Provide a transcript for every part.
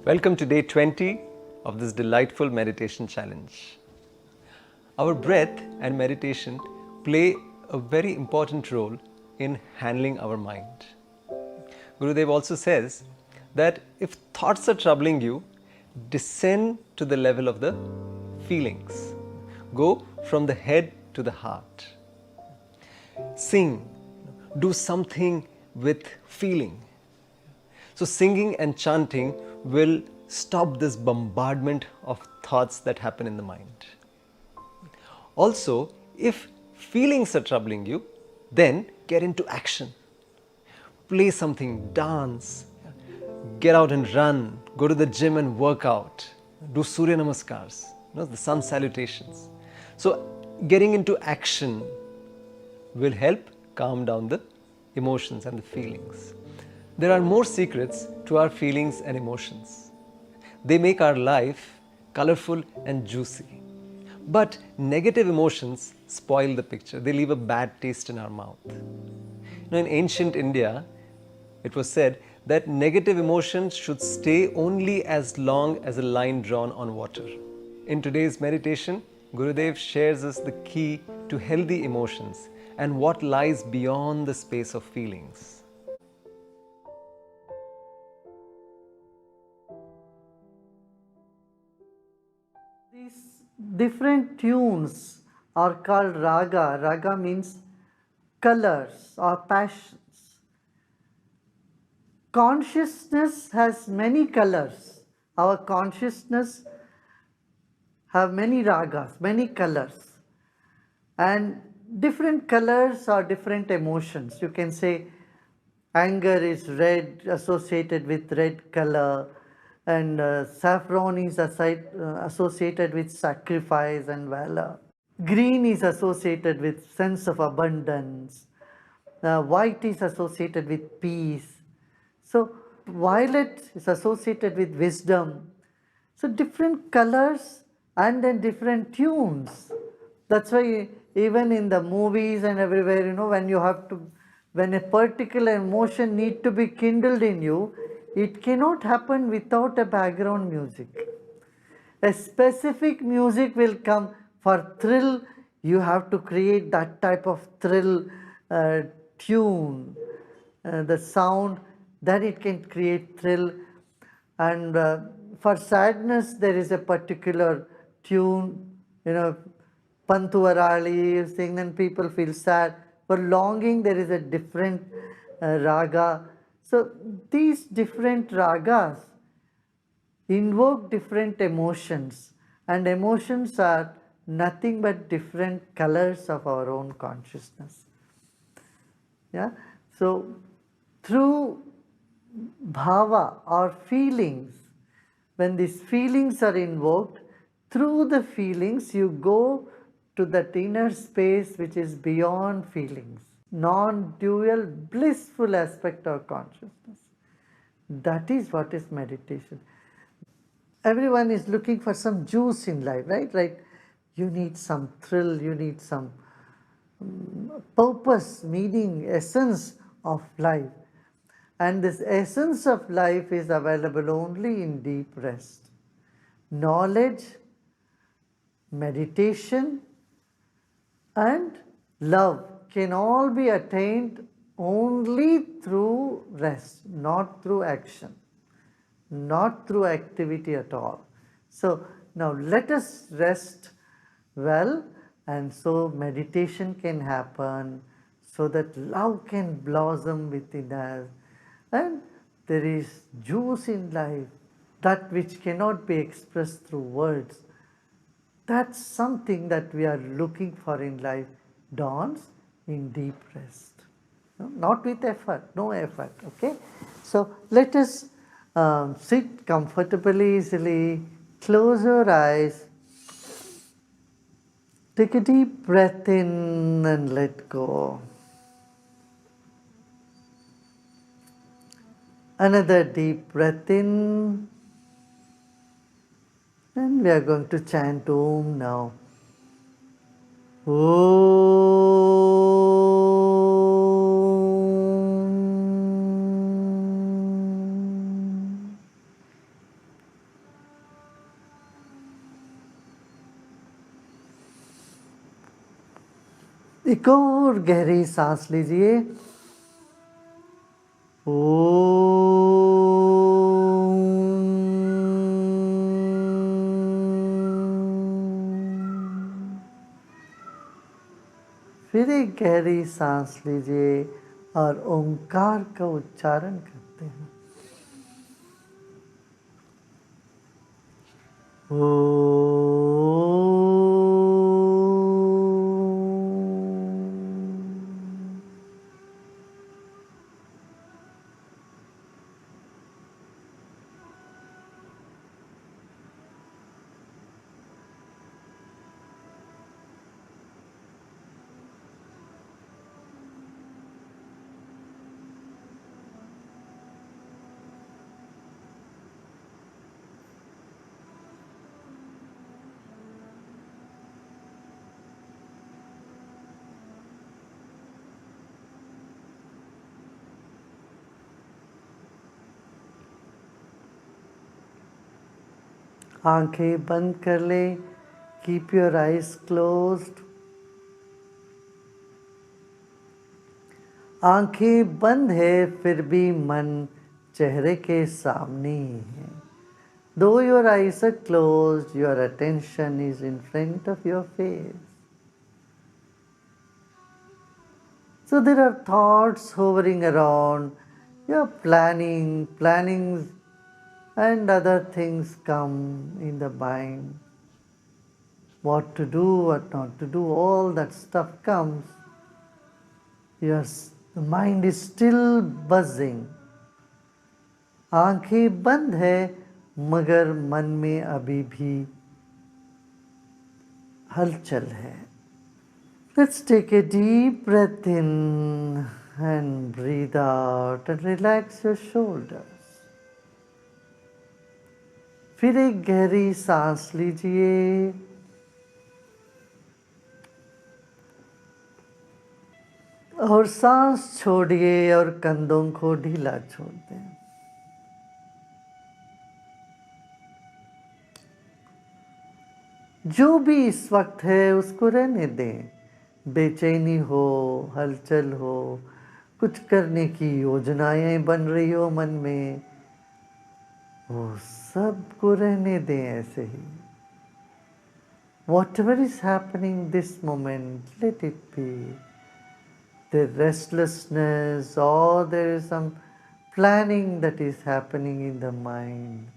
Welcome to day 20 of this delightful meditation challenge. Our breath and meditation play a very important role in handling our mind. Gurudev also says that if thoughts are troubling you, descend to the level of the feelings. Go from the head to the heart. Sing, do something with feeling. So singing and chanting will stop this bombardment of thoughts that happen in the mind. Also, if feelings are troubling you, then get into action. Play something, dance, get out and run, go to the gym and work out, do Surya Namaskars, the sun salutations. So getting into action will help calm down the emotions and the feelings. There are more secrets to our feelings and emotions. They make our life colorful and juicy. But negative emotions spoil the picture. They leave a bad taste in our mouth. In ancient India, it was said that negative emotions should stay only as long as a line drawn on water. In today's meditation, Gurudev shares us the key to healthy emotions and what lies beyond the space of feelings. These different tunes are called raga. Raga means colors or passions. Consciousness has many colors. Our consciousness have many ragas, many colors. And different colors are different emotions. You can say anger is red, associated with red color, and saffron is associated with sacrifice and valor. Green is associated with sense of abundance. White is associated with peace. So violet is associated with wisdom. So different colors and then different tunes. That's why even in the movies and everywhere, when a particular emotion need to be kindled in you, it cannot happen without a background music. A specific music will come for thrill. You have to create that type of thrill tune, the sound, that it can create thrill. And for sadness, there is a particular tune, Pantuvarali, you sing, then people feel sad. For longing, there is a different raga. So these different ragas invoke different emotions, and emotions are nothing but different colors of our own consciousness. Yeah. So through bhava or feelings, when these feelings are invoked, through the feelings you go to that inner space which is beyond feelings, non-dual blissful aspect of consciousness. That is what is meditation. Everyone is looking for some juice in life, right? You need some thrill, you need some purpose, meaning, essence of life. And this essence of life is available only in deep rest. Knowledge, meditation, and love can all be attained only through rest, not through action, not through activity at all. So now let us rest well, and so meditation can happen, so that love can blossom within us, and there is juice in life, that which cannot be expressed through words. That's something that we are looking for in life, dawns in deep rest. Not with effort, no effort, okay? So let us sit comfortably, easily, close your eyes, take a deep breath in and let go. Another deep breath in, and we are going to chant Om now. Om. एक और गहरी सांस लीजिए। ओम। फिर एक गहरी सांस लीजिए और ओंकार का उच्चारण करते हैं। ओम। आंखें बंद कर ले। Keep your eyes closed. आंखें बंद है फिर भी मन चेहरे के सामने ही है। Though your eyes are closed, your attention is in front of your face. So there are thoughts hovering around. You're plannings, and other things come in the mind. What to do, what not to do, all that stuff comes. The mind is still buzzing. आंखें बंद है मगर मन में अभी भी हलचल है। Let's take a deep breath in and breathe out and relax your shoulders. फिर एक गहरी सांस लीजिए और सांस छोड़िए और कंधों को ढीला छोड़ दें। जो भी इस वक्त है उसको रहने दें। बेचैनी हो, हलचल हो, कुछ करने की योजनाएं बन रही हो मन में, वो सब को रहने दें ऐसे ही। Whatever is happening this moment, let it be. The restlessness or there is some planning that is happening in the mind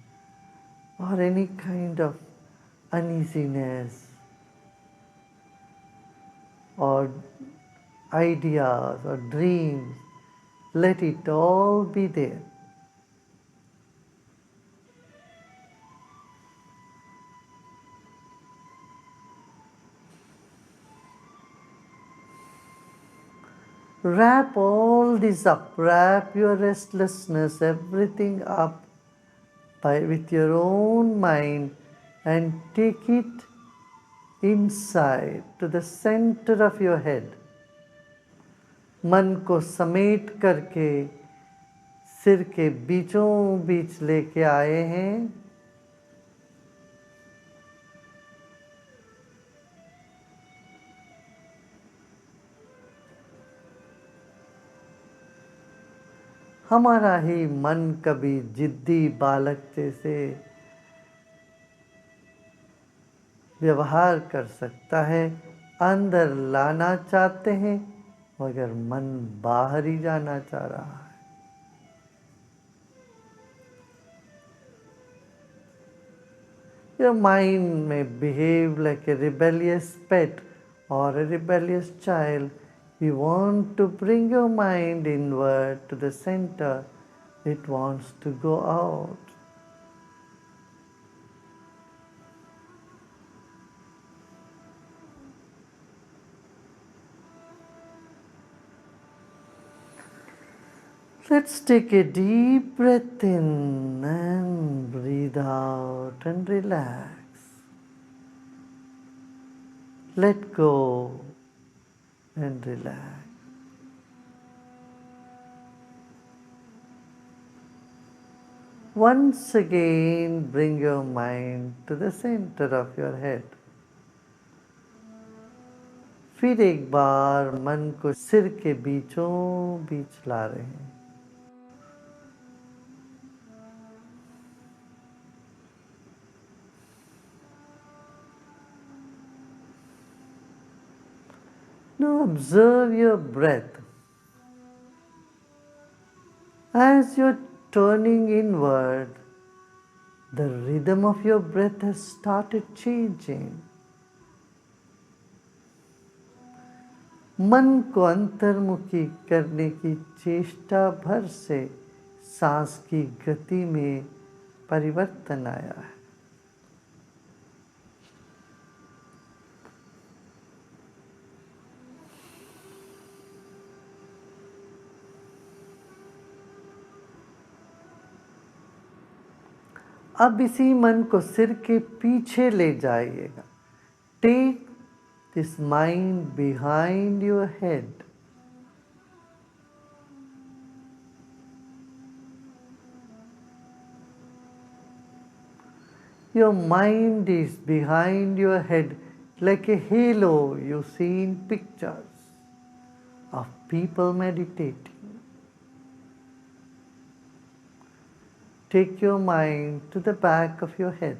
or any kind of uneasiness or ideas or dreams, let it all be there. Wrap all this up, wrap your restlessness, everything up with your own mind and take it inside to the center of your head. मन को समेट करके सिर के बीचों बीच लेके आए हैं। हमारा ही मन कभी जिद्दी बालक जैसे व्यवहार कर सकता है। अंदर लाना चाहते हैं मगर मन बाहर ही जाना चाह रहा है। Your mind may behave like a rebellious pet or a rebellious child. You want to bring your mind inward to the center. It wants to go out. Let's take a deep breath in and breathe out and relax. Let go and relax. Once again, bring your mind to the center of your head. फिर एक बार मन को सिर के बीचों बीच ला रहे हैं. Now observe your breath. As you're turning inward, the rhythm of your breath has started changing. मन को अंतर्मुखी करने की चेष्टा भर से सांस की गति में परिवर्तन आया है. अब इसी मन को सिर के पीछे ले जाइएगा. Take this mind behind your head. Your mind is behind your head like a halo you see in pictures of people meditating. Take your mind to the back of your head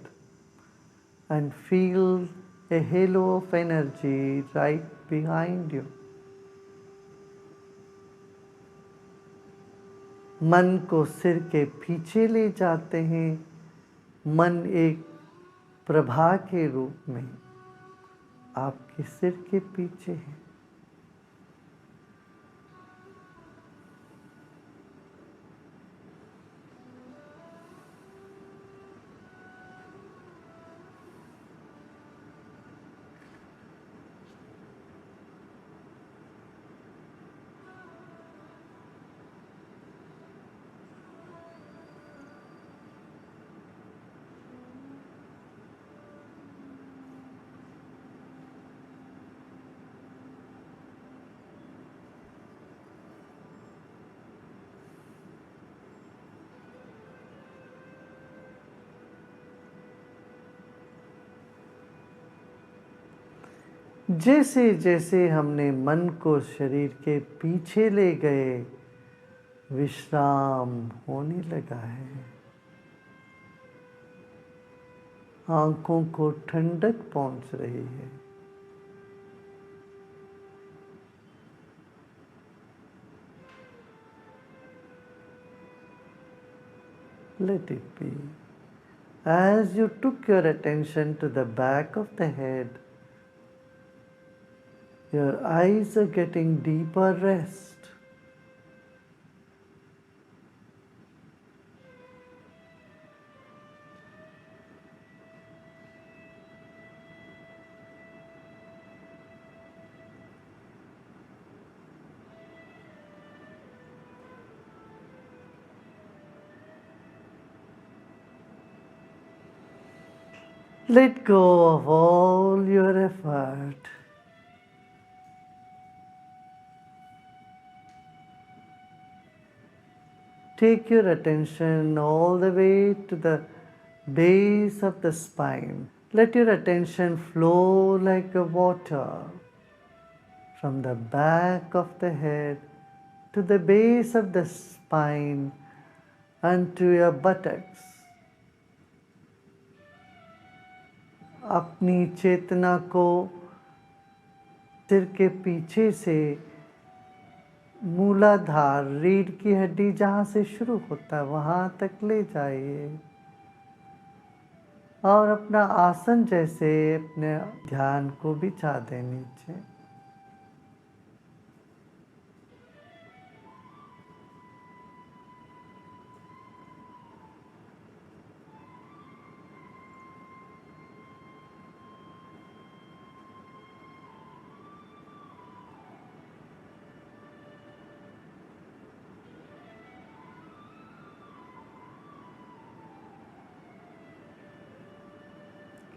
and feel a halo of energy right behind you. मन को सिर के पीछे ले जाते हैं. मन एक प्रभा के रूप में आपके सिर के पीछे है. जैसे जैसे हमने मन को शरीर के पीछे ले गए, विश्राम होने लगा है. आंखों को ठंडक पहुंच रही है. Let it be. As you took your attention to the back of the head, your eyes are getting deeper rest. Let go of all your effort. Take your attention all the way to the base of the spine. Let your attention flow like a water from the back of the head to the base of the spine and to your buttocks. अपनी चेतना को सिर के पीछे से मूलाधार, रीढ़ की हड्डी जहाँ से शुरू होता है वहाँ तक ले जाइए और अपना आसन जैसे अपने ध्यान को बिछा दें नीचे.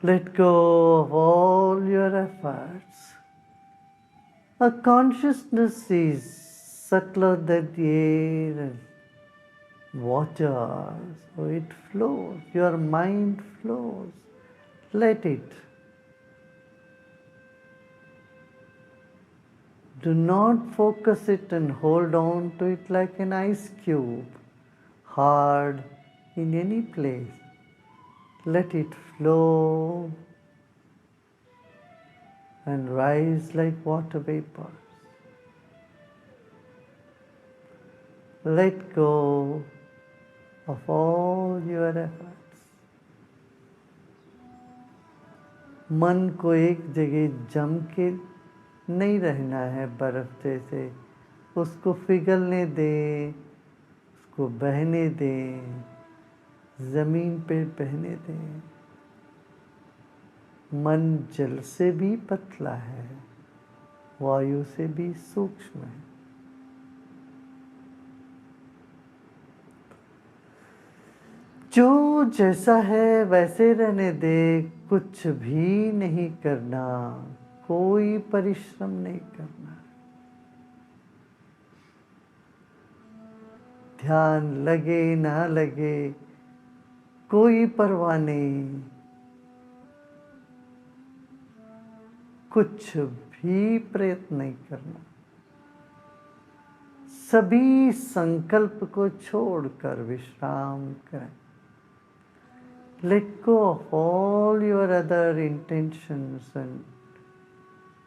Let go of all your efforts. Our consciousness is subtler than the air and water, so it flows. Your mind flows. Let it. Do not focus it and hold on to it like an ice cube, hard in any place. Let it flow and rise like water vapors. Let go of all your efforts. मन को एक जगह जम के नहीं रहना है बर्फ जैसे, उसको पिघलने दें, उसको बहने दें, जमीन पे बहने दें। मन जल से भी पतला है, वायु से भी सूक्ष्म है। जो जैसा है वैसे रहने दे, कुछ भी नहीं करना, कोई परिश्रम नहीं करना। ध्यान लगे ना लगे कोई परवाह नहीं, कुछ भी प्रयत्न नहीं करना। सभी संकल्प को छोड़कर विश्राम करें। Let go of all your other intentions and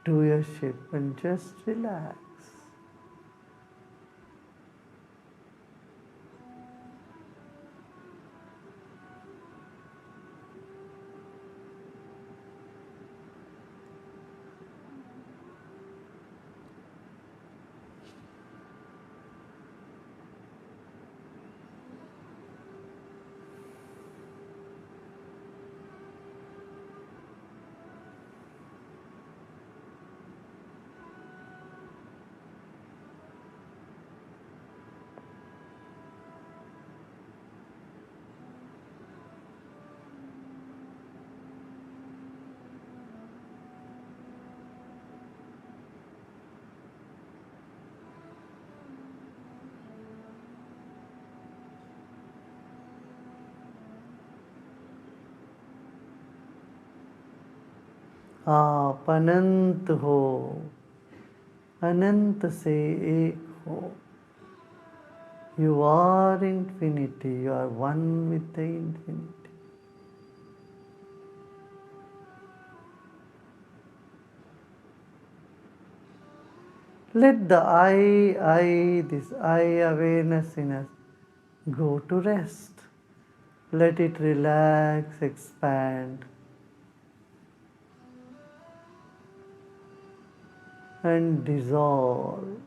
doership and just relax. आप अनंत हो, अनंत से एक हो। You are infinity, you are one with the infinity. Let the this I awareness in us go to rest. Let it relax, expand, and dissolve.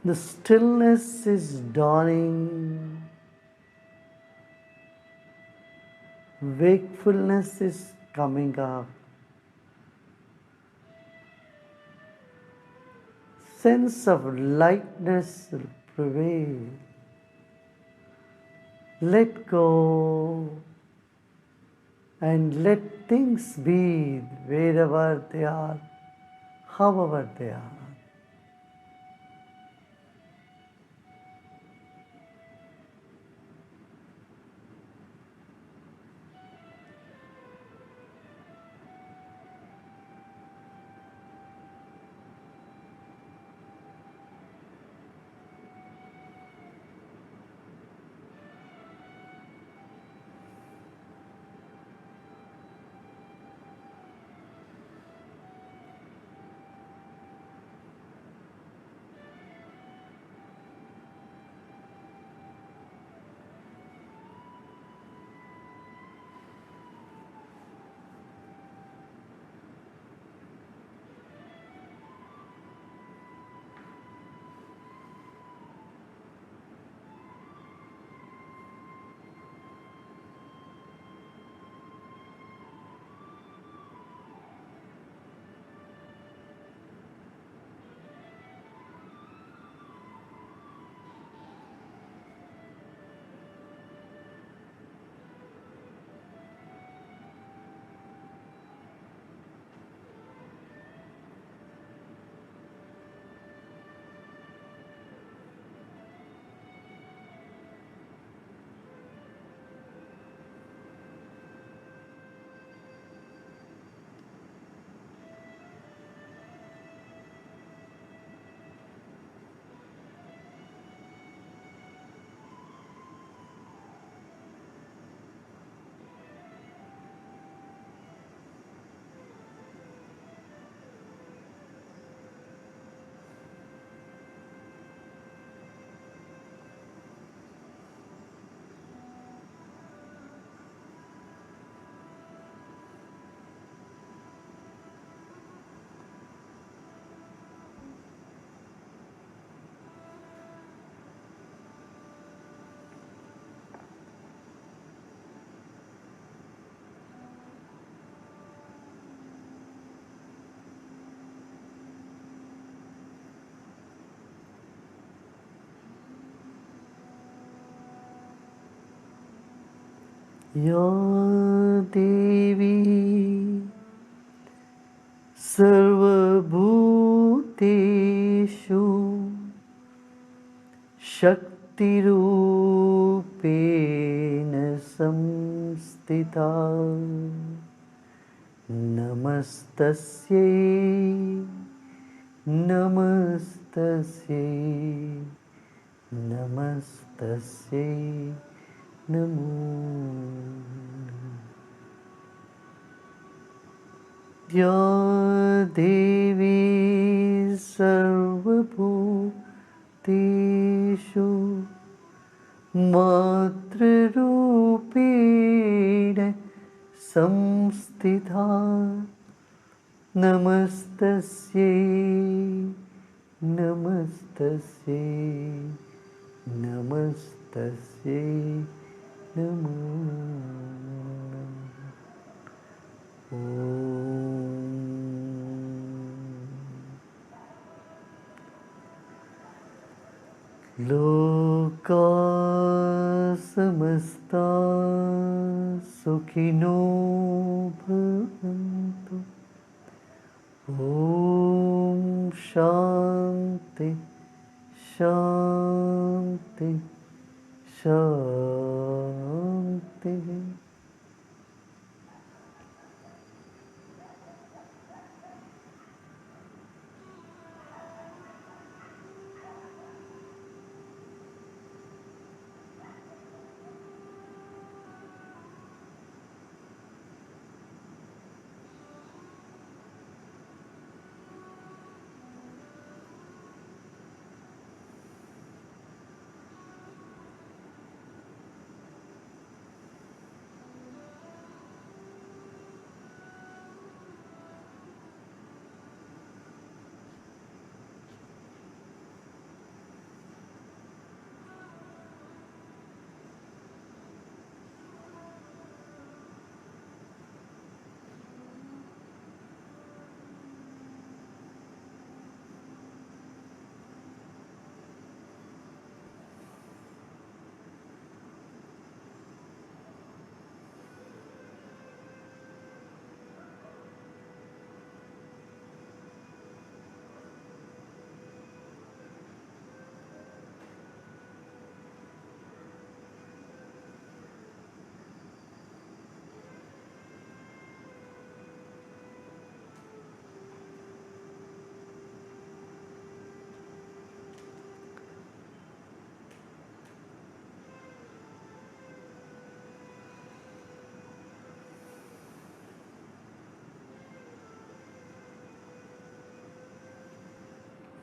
The stillness is dawning. Wakefulness is coming up. Sense of lightness will prevail. Let go and let things be wherever they are, however they are. या देवी सर्वभूतेषु शक्तिरूपेण संस्थिता नमस्तस्यै नमस्तस्यै नमस्तस्यै नमो या देवी सर्वभूतेषु मातृरूपेण संस्थिता नमस्तस्यै नमस्तस्यै नमस्तस्यै नमो लोका समस्ता सुखिनो भवन्तु ॐ शान्ति शान्ति शान्तिः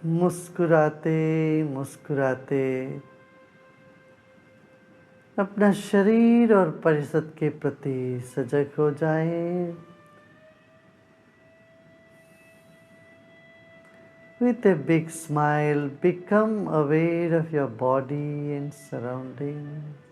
मुस्कुराते मुस्कुराते अपना शरीर और परिषद के प्रति सजग हो जाएं। With a big smile, become aware of your body and surroundings.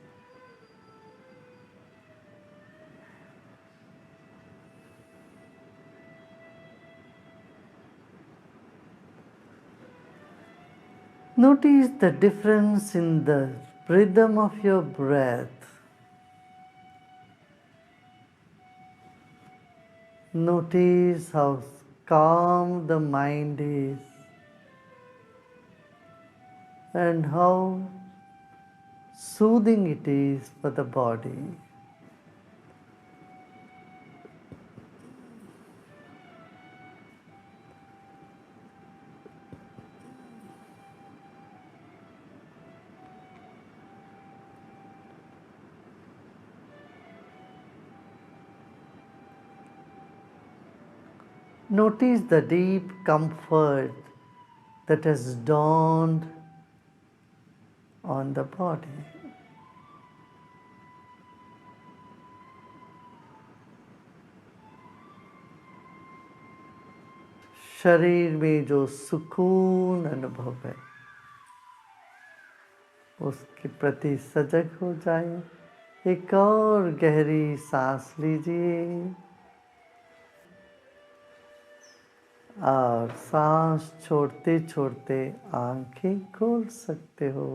Notice the difference in the rhythm of your breath. Notice how calm the mind is and how soothing it is for the body. Notice the deep comfort that has dawned on the body. शरीर में जो सुकून अनुभव है उसके प्रति सजग हो जाए। एक और गहरी सांस लीजिए और सांस छोड़ते छोड़ते आंखें खोल सकते हो।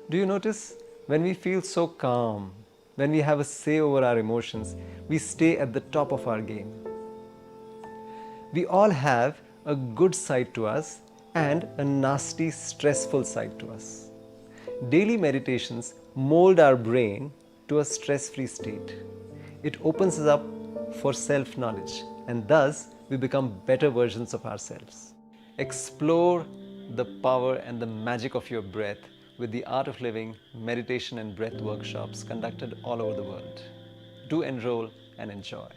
Do you notice when we feel so calm, when we have a say over our emotions, we stay at the top of our game? We all have a good side to us and a nasty, stressful side to us. Daily meditations mold our brain to a stress free state. It opens us up for self knowledge, and thus we become better versions of ourselves. Explore the power and the magic of your breath with the Art of Living meditation and breath workshops conducted all over the world. Do enroll and enjoy.